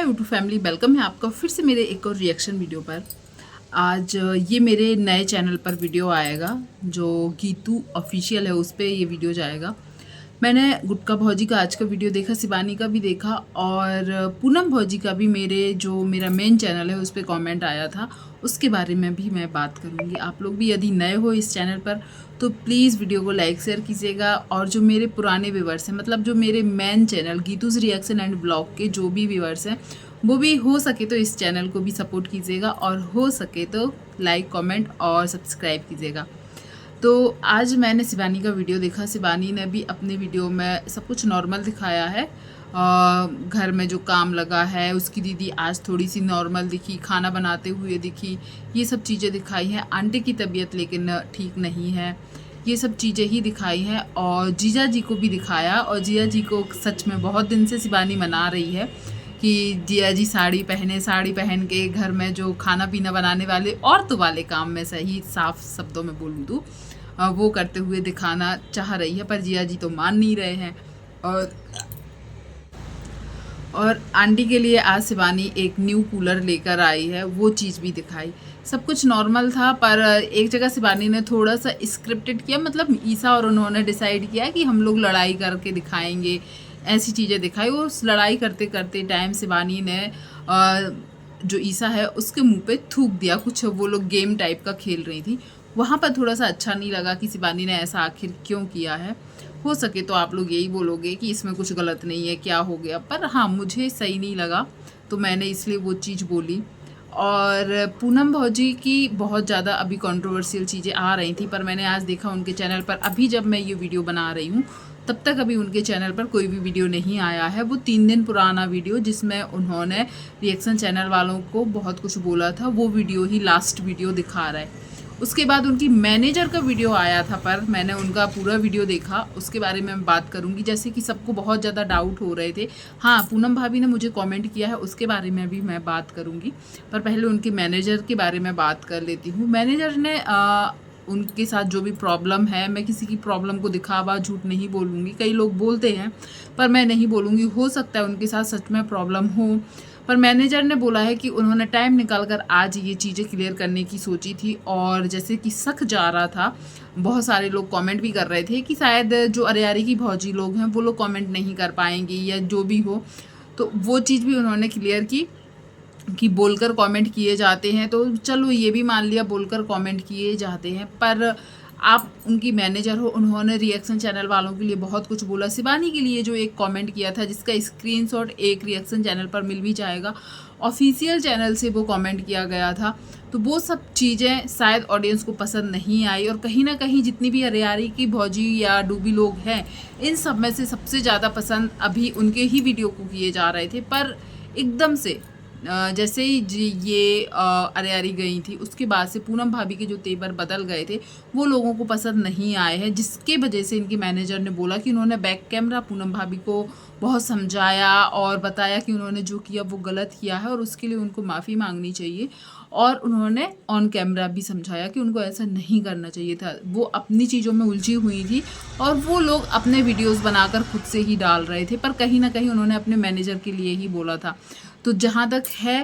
Hi YouTube family, welcome है आपका फिर से मेरे एक और रिएक्शन वीडियो पर। आज ये मेरे नए चैनल पर वीडियो आएगा जो गीतू ऑफिशियल है, उस पर ये वीडियो जाएगा। मैंने गुटका भौजी का आज का वीडियो देखा, शिवानी का भी देखा और पूनम भौजी का भी मेरा मेन चैनल है उस पर कमेंट आया था, उसके बारे में भी मैं बात करूँगी। आप लोग भी यदि नए हो इस चैनल पर तो प्लीज़ वीडियो को लाइक शेयर कीजिएगा, और जो मेरे पुराने व्यूवर्स हैं, मतलब जो मेरे main channel Geetu's reaction and blog के जो भी व्यूवर्स हैं, वो भी हो सके तो इस चैनल को भी सपोर्ट कीजिएगा, और हो सके तो लाइक कमेंट और सब्सक्राइब कीजिएगा। तो आज मैंने शिवानी का वीडियो देखा। शिवानी ने भी अपने वीडियो में सब कुछ नॉर्मल दिखाया है। घर में जो काम लगा है, उसकी दीदी आज थोड़ी सी नॉर्मल दिखी, खाना बनाते हुए दिखी, ये सब चीज़ें दिखाई हैं। आंटी की तबीयत लेकिन ठीक नहीं है, ये सब चीज़ें ही दिखाई हैं। और जीजा जी को भी दिखाया, और जीजा जी को सच में बहुत दिन से शिवानी मना रही है कि जिया जी साड़ी पहने, साड़ी पहन के घर में जो खाना पीना बनाने वाले औरतों वाले काम में, सही साफ शब्दों में बोलूँ तो वो करते हुए दिखाना चाह रही है, पर जिया जी तो मान नहीं रहे हैं। और आंटी के लिए आज शिवानी एक न्यू कूलर लेकर आई है, वो चीज़ भी दिखाई। सब कुछ नॉर्मल था, पर एक जगह शिवानी ने थोड़ा सा स्क्रिप्टेड किया, मतलब ईसा और उन्होंने डिसाइड किया कि हम लोग लड़ाई करके दिखाएंगे, ऐसी चीज़ें दिखाई। वो उस लड़ाई करते करते टाइम शिवानी ने जो ईसा है उसके मुंह पे थूक दिया कुछ, वो लोग गेम टाइप का खेल रही थी। वहाँ पर थोड़ा सा अच्छा नहीं लगा कि शिवानी ने ऐसा आखिर क्यों किया है। हो सके तो आप लोग यही बोलोगे कि इसमें कुछ गलत नहीं है, क्या हो गया, पर हाँ मुझे सही नहीं लगा तो मैंने इसलिए वो चीज़ बोली। और पूनम भौजी की बहुत ज़्यादा अभी कंट्रोवर्शियल चीज़ें आ रही थी, पर मैंने आज देखा उनके चैनल पर, अभी जब मैं ये वीडियो बना रही हूँ तब तक अभी उनके चैनल पर कोई भी वीडियो नहीं आया है। वो 3 दिन पुराना वीडियो जिसमें उन्होंने रिएक्शन चैनल वालों को बहुत कुछ बोला था, वो वीडियो ही लास्ट वीडियो दिखा रहा है। उसके बाद उनकी मैनेजर का वीडियो आया था, पर मैंने उनका पूरा वीडियो देखा, उसके बारे में मैं बात करूंगी। जैसे कि सबको बहुत ज़्यादा डाउट हो रहे थे, हाँ पूनम भाभी ने मुझे कमेंट किया है, उसके बारे में भी मैं बात करूंगी, पर पहले उनके मैनेजर के बारे में बात कर लेती हूँ। मैनेजर ने उनके साथ जो भी प्रॉब्लम है, मैं किसी की प्रॉब्लम को दिखावा झूठ नहीं बोलूँगी, कई लोग बोलते हैं पर मैं नहीं बोलूँगी। हो सकता है उनके साथ सच में प्रॉब्लम हो, पर मैनेजर ने बोला है कि उन्होंने टाइम निकाल कर आज ये चीज़ें क्लियर करने की सोची थी। और जैसे कि सख जा रहा था, बहुत सारे लोग कमेंट भी कर रहे थे कि शायद जो अरियारी की भौजी लोग हैं वो लोग कमेंट नहीं कर पाएंगे या जो भी हो, तो वो चीज़ भी उन्होंने क्लियर की कि बोलकर कमेंट किए जाते हैं। तो चलो ये भी मान लिया, बोलकर कमेंट किए जाते हैं, पर आप उनकी मैनेजर हो, उन्होंने रिएक्शन चैनल वालों के लिए बहुत कुछ बोला। शिवानी के लिए जो एक कमेंट किया था, जिसका स्क्रीनशॉट एक रिएक्शन चैनल पर मिल भी जाएगा, ऑफिशियल चैनल से वो कमेंट किया गया था, तो वो सब चीज़ें शायद ऑडियंस को पसंद नहीं आई। और कहीं ना कहीं जितनी भी अरियारी की भौजी या डूबी लोग हैं, इन सब में से सबसे ज़्यादा पसंद अभी उनके ही वीडियो को किए जा रहे थे। पर एकदम से जैसे ही ये अरियारी गई थी, उसके बाद से पूनम भाभी के जो तेवर बदल गए थे वो लोगों को पसंद नहीं आए हैं, जिसके वजह से इनकी मैनेजर ने बोला कि उन्होंने बैक कैमरा पूनम भाभी को बहुत समझाया और बताया कि उन्होंने जो किया वो गलत किया है और उसके लिए उनको माफ़ी मांगनी चाहिए। और उन्होंने ऑन कैमरा भी समझाया कि उनको ऐसा नहीं करना चाहिए था, वो अपनी चीज़ों में उलझी हुई थी और वो लोग अपने वीडियोस बनाकर खुद से ही डाल रहे थे, पर कहीं ना कहीं उन्होंने अपने मैनेजर के लिए ही बोला था। तो जहाँ तक है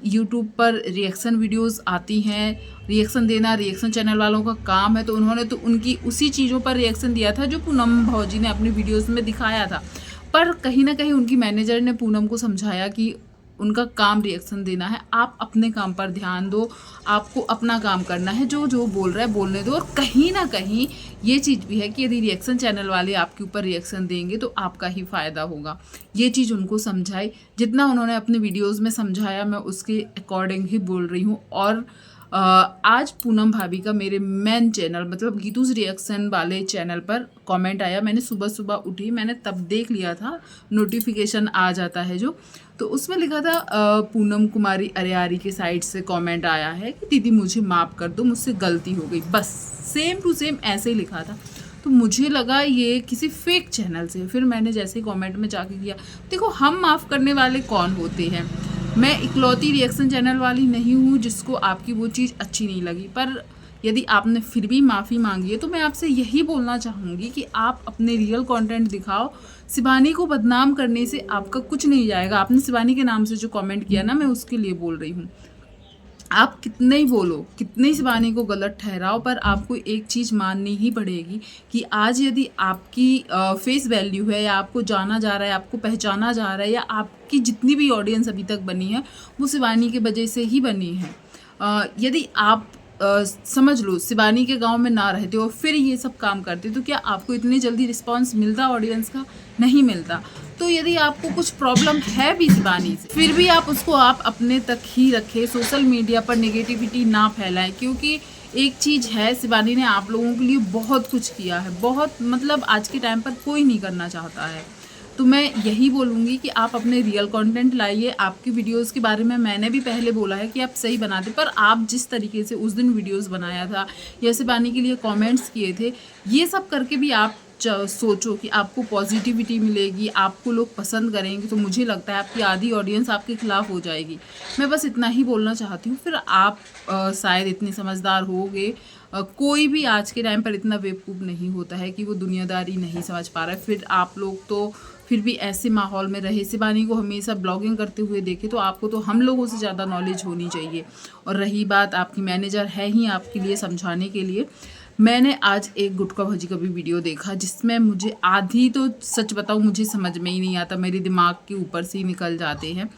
यूट्यूब पर रिएक्शन वीडियोस आती हैं, रिएक्शन देना रिएक्शन चैनल वालों का काम है, तो उन्होंने तो उनकी उसी चीज़ों पर रिएक्शन दिया था जो पूनम भौजी ने अपनी वीडियोस में दिखाया था। पर कहीं ना कहीं उनकी मैनेजर ने पूनम को समझाया कि उनका काम रिएक्शन देना है, आप अपने काम पर ध्यान दो, आपको अपना काम करना है, जो जो बोल रहा है बोलने दो। और कहीं ना कहीं ये चीज़ भी है कि यदि रिएक्शन चैनल वाले आपके ऊपर रिएक्शन देंगे तो आपका ही फ़ायदा होगा, ये चीज़ उनको समझाई। जितना उन्होंने अपने वीडियोस में समझाया मैं उसके अकॉर्डिंग ही बोल रही हूँ। और आज पूनम भाभी का मेरे मेन चैनल मतलब गीतूज़ रिएक्शन वाले चैनल पर कमेंट आया। मैंने सुबह सुबह उठी, मैंने तब देख लिया था, नोटिफिकेशन आ जाता है जो, तो उसमें लिखा था पूनम कुमारी अरियारी के साइड से कमेंट आया है कि दीदी मुझे माफ़ कर दो, मुझसे गलती हो गई, बस सेम टू सेम ऐसे ही लिखा था। तो मुझे लगा ये किसी फेक चैनल से। फिर मैंने जैसे ही कमेंट में जाके किया, देखो हम माफ़ करने वाले कौन होते हैं, मैं इकलौती रिएक्शन चैनल वाली नहीं हूँ जिसको आपकी वो चीज़ अच्छी नहीं लगी, पर यदि आपने फिर भी माफ़ी मांगी है तो मैं आपसे यही बोलना चाहूँगी कि आप अपने रियल कंटेंट दिखाओ। शिवानी को बदनाम करने से आपका कुछ नहीं जाएगा। आपने शिवानी के नाम से जो कमेंट किया ना, मैं उसके लिए बोल रही हूँ। आप कितने ही बोलो, कितने ही शिवानी को गलत ठहराओ, पर आपको एक चीज़ माननी ही पड़ेगी कि आज यदि आपकी फेस वैल्यू है, या आपको जाना जा रहा है, आपको पहचाना जा रहा है, या आपकी जितनी भी ऑडियंस अभी तक बनी है वो शिवानी के वजह से ही बनी है। यदि आप समझ लो शिवानी के गांव में ना रहते और फिर ये सब काम करते तो क्या आपको इतनी जल्दी रिस्पांस मिलता ऑडियंस का? नहीं मिलता। तो यदि आपको कुछ प्रॉब्लम है भी शिवानी से, फिर भी आप उसको अपने तक ही रखें, सोशल मीडिया पर नेगेटिविटी ना फैलाएं। क्योंकि एक चीज़ है, शिवानी ने आप लोगों के लिए बहुत कुछ किया है, बहुत, मतलब आज के टाइम पर कोई नहीं करना चाहता है। तो मैं यही बोलूँगी कि आप अपने रियल कंटेंट लाइए। आपकी वीडियोस के बारे में मैंने भी पहले बोला है कि आप सही बनाते, पर आप जिस तरीके से उस दिन वीडियोस बनाया था या शिवानी के लिए कमेंट्स किए थे, ये सब करके भी आप सोचो कि आपको पॉजिटिविटी मिलेगी, आपको लोग पसंद करेंगे, तो मुझे लगता है आपकी आधी ऑडियंस आपके खिलाफ हो जाएगी। मैं बस इतना ही बोलना चाहती हूँ। फिर आप शायद इतने समझदार होगे, कोई भी आज के टाइम पर इतना बेवकूफ़ नहीं होता है कि वो दुनियादारी नहीं समझ पा रहा है। फिर आप लोग तो फिर भी ऐसे माहौल में रहे, शिवानी को हमेशा ब्लॉगिंग करते हुए देखे, तो आपको तो हम लोगों से ज़्यादा नॉलेज होनी चाहिए। और रही बात, आपकी मैनेजर है ही आपके लिए समझाने के लिए। मैंने आज एक गुटखा भजी का भी वीडियो देखा जिसमें मुझे आधी तो सच बताऊँ मुझे समझ में ही नहीं आता, मेरे दिमाग के ऊपर से ही निकल जाते हैं।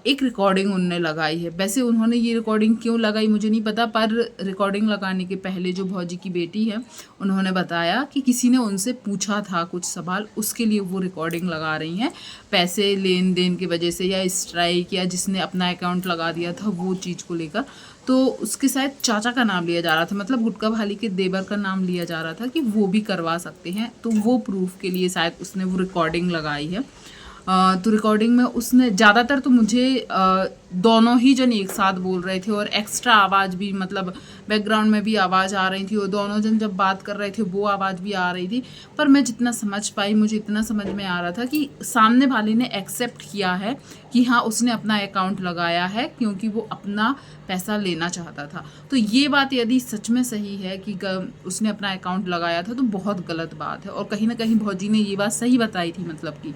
एक रिकॉर्डिंग उन्होंने लगाई है। वैसे उन्होंने ये रिकॉर्डिंग क्यों लगाई मुझे नहीं पता, पर रिकॉर्डिंग लगाने के पहले जो भौजी की बेटी है उन्होंने बताया कि किसी ने उनसे पूछा था कुछ सवाल, उसके लिए वो रिकॉर्डिंग लगा रही हैं, पैसे लेन देन की वजह से, या स्ट्राइक, या जिसने अपना अकाउंट लगा दिया था वो चीज़ को लेकर। तो उसके शायद चाचा का नाम लिया जा रहा था, मतलब गुटका भाली के देवर का नाम लिया जा रहा था कि वो भी करवा सकते हैं। तो वो प्रूफ के लिए शायद उसने वो रिकॉर्डिंग लगाई है। तो रिकॉर्डिंग में उसने ज़्यादातर तो मुझे दोनों ही जन एक साथ बोल रहे थे, और एक्स्ट्रा आवाज़ भी, मतलब बैकग्राउंड में भी आवाज़ आ रही थी, और दोनों जन जब बात कर रहे थे वो आवाज़ भी आ रही थी। पर मैं जितना समझ पाई, मुझे इतना समझ में आ रहा था कि सामने वाले ने एक्सेप्ट किया है कि हाँ उसने अपना अकाउंट लगाया है क्योंकि वो अपना पैसा लेना चाहता था। तो ये बात यदि सच में सही है कि उसने अपना अकाउंट लगाया था तो बहुत गलत बात है, और कहीं ना कहीं भौजी ने ये बात सही बताई थी। मतलब कि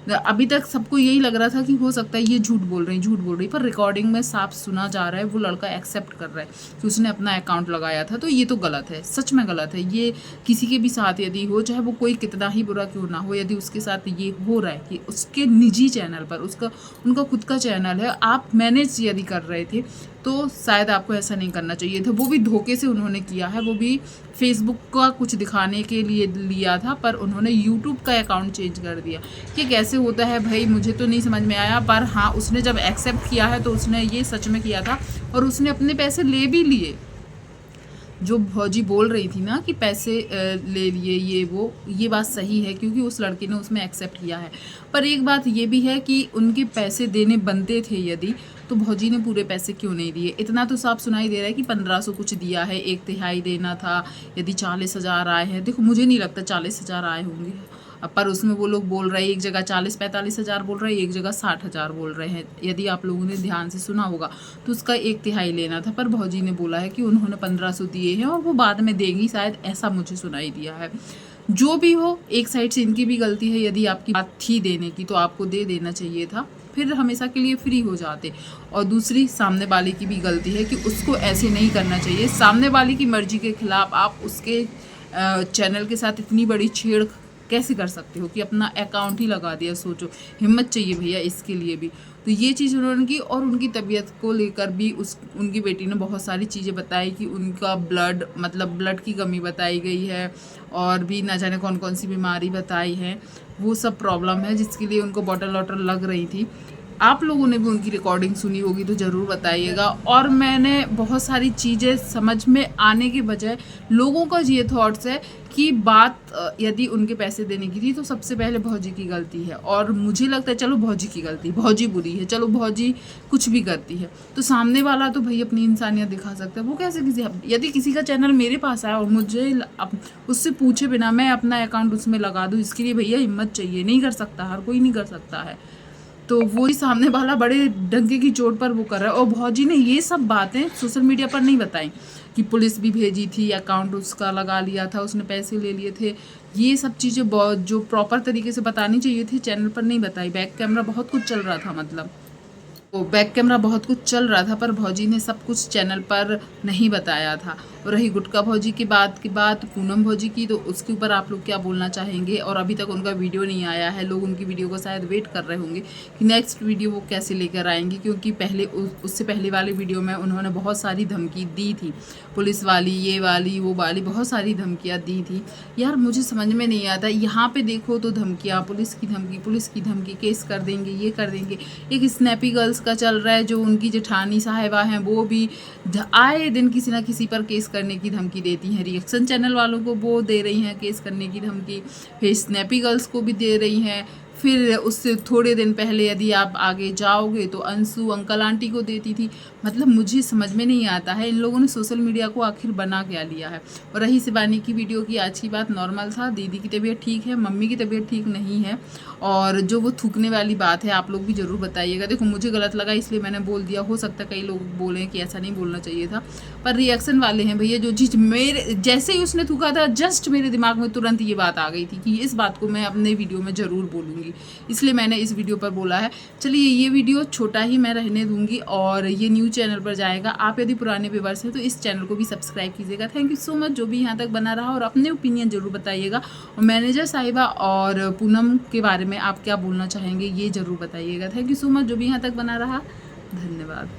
अभी तक सबको यही लग रहा था कि हो सकता है ये झूठ बोल रही, पर रिकॉर्डिंग में साफ सुना जा रहा है वो लड़का एक्सेप्ट कर रहा है कि उसने अपना अकाउंट लगाया था। तो ये तो गलत है, सच में गलत है। ये किसी के भी साथ यदि हो, चाहे वो कोई कितना ही बुरा क्यों ना हो, यदि उसके साथ ये हो रहा है कि उसके निजी चैनल पर, उनका खुद का चैनल है, आप मैनेज यदि कर रहे थे तो शायद आपको ऐसा नहीं करना चाहिए था। वो भी धोखे से उन्होंने किया है, वो भी फेसबुक का कुछ दिखाने के लिए लिया था, पर उन्होंने यूट्यूब का अकाउंट चेंज कर दिया। कि कैसे होता है भाई, मुझे तो नहीं समझ में आया, पर हाँ उसने जब एक्सेप्ट किया है तो उसने ये सच में किया था, और उसने अपने पैसे ले भी लिए। जो भौजी बोल रही थी ना कि पैसे ले लिए ये बात सही है, क्योंकि उस लड़के ने उसमें एक्सेप्ट किया है। पर एक बात ये भी है कि उनके पैसे देने बनते थे यदि, तो भौजी ने पूरे पैसे क्यों नहीं दिए? इतना तो साफ सुनाई दे रहा है कि 1500 कुछ दिया है, 1/3 देना था। यदि 40,000 आए हैं, देखो मुझे नहीं लगता 40,000 आए होंगे, पर उसमें वो लोग बोल रहे हैं एक जगह 40-45,000 बोल रहे हैं, एक जगह 60,000 बोल रहे हैं। यदि आप लोगों ने ध्यान से सुना होगा तो उसका 1/3 लेना था, पर भौजी ने बोला है कि उन्होंने 1500 दिए हैं और वो बाद में देंगी, शायद ऐसा मुझे सुनाई दिया है। जो भी हो, एक साइड से इनकी भी गलती है। यदि आपकी बात थी देने की तो आपको दे देना चाहिए था, फिर हमेशा के लिए फ्री हो जाते। और दूसरी, सामने वाले की भी गलती है कि उसको ऐसे नहीं करना चाहिए। सामने वाले की मर्जी के खिलाफ आप उसके चैनल के साथ इतनी बड़ी छेड़ कैसे कर सकते हो कि अपना अकाउंट ही लगा दिया? सोचो, हिम्मत चाहिए भैया इसके लिए भी। तो ये चीज़ उन्होंने की, और उनकी तबीयत को लेकर भी उनकी बेटी ने बहुत सारी चीज़ें बताई कि उनका ब्लड की कमी बताई गई है, और भी ना जाने कौन कौन सी बीमारी बताई है, वो सब प्रॉब्लम है जिसके लिए उनको बॉटल वॉटल लग रही थी। आप लोगों ने भी उनकी रिकॉर्डिंग सुनी होगी तो ज़रूर बताइएगा। और मैंने बहुत सारी चीज़ें समझ में आने के बजाय लोगों का ये थॉट्स है कि बात यदि उनके पैसे देने की थी तो सबसे पहले भौजी की गलती है, और मुझे लगता है चलो भौजी की गलती, भौजी बुरी है, चलो भौजी कुछ भी करती है, तो सामने वाला तो भाई अपनी इंसानियत दिखा सकता है। वो कैसे यदि किसी का चैनल मेरे पास आया और मुझे उससे पूछे बिना मैं अपना अकाउंट उसमें लगा दूँ, इसके लिए भैया हिम्मत चाहिए। नहीं कर सकता, हर कोई नहीं कर सकता है। तो वो ही सामने वाला बड़े डंके की चोट पर वो कर रहा है, और भौजी ने ये सब बातें सोशल मीडिया पर नहीं बताई। कि पुलिस भी भेजी थी, अकाउंट उसका लगा लिया था, उसने पैसे ले लिए थे। ये सब चीज़ें बहुत जो प्रॉपर तरीके से बतानी चाहिए थी चैनल पर नहीं बताई। बैक कैमरा बहुत कुछ चल रहा था, मतलब तो बैक कैमरा बहुत कुछ चल रहा था, पर भौजी ने सब कुछ चैनल पर नहीं बताया था। और रही गुटका भौजी की बात पूनम भौजी की, तो उसके ऊपर आप लोग क्या बोलना चाहेंगे? और अभी तक उनका वीडियो नहीं आया है, लोग उनकी वीडियो को शायद वेट कर रहे होंगे कि नेक्स्ट वीडियो वो कैसे लेकर आएंगी, क्योंकि पहले उससे पहले वाले वीडियो में उन्होंने बहुत सारी धमकी दी थी, पुलिस वाली, ये वाली, वो वाली, बहुत सारी धमकियाँ दी थी। यार मुझे समझ में नहीं आता, यहाँ पे देखो तो धमकियाँ, पुलिस की धमकी, केस कर देंगे, ये कर देंगे। एक स्नैपी गर्ल्स का चल रहा है, जो उनकी जेठानी साहिबा हैं, वो भी आए दिन किसी ना किसी पर केस करने की धमकी देती हैं। रिएक्शन चैनल वालों को वो दे रही हैं केस करने की धमकी, फिर स्नैपी गर्ल्स को भी दे रही हैं। फिर उससे थोड़े दिन पहले यदि आप आगे जाओगे तो अंशु अंकल आंटी को देती थी। मतलब मुझे समझ में नहीं आता है इन लोगों ने सोशल मीडिया को आखिर बना क्या लिया है। और रही शिवानी की वीडियो की, आज की बात नॉर्मल था, दीदी की तबीयत ठीक है, मम्मी की तबीयत ठीक नहीं है। और जो वो थूकने वाली बात है, आप लोग भी ज़रूर बताइएगा। देखो मुझे गलत लगा इसलिए मैंने बोल दिया, हो सकता है कई लोग बोले कि ऐसा नहीं बोलना चाहिए था, पर रिएक्शन वाले हैं भैया, जो चीज़ मेरे जैसे ही उसने थूका था जस्ट मेरे दिमाग में तुरंत ये बात आ गई थी कि इस बात को मैं अपने वीडियो में ज़रूर बोलूँगी, इसलिए मैंने इस वीडियो पर बोला है। चलिए ये वीडियो छोटा ही मैं रहने दूँगी और ये न्यू चैनल पर जाएगा। आप यदि पुराने व्यूअर्स हैं तो इस चैनल को भी सब्सक्राइब कीजिएगा। थैंक यू सो मच जो भी यहाँ तक बना रहा, और अपने ओपिनियन ज़रूर बताइएगा। और मैनेजर साहिबा और पूनम के बारे में आप क्या बोलना चाहेंगे ये ज़रूर बताइएगा। थैंक यू सो मच जो भी यहाँ तक बना रहा, धन्यवाद।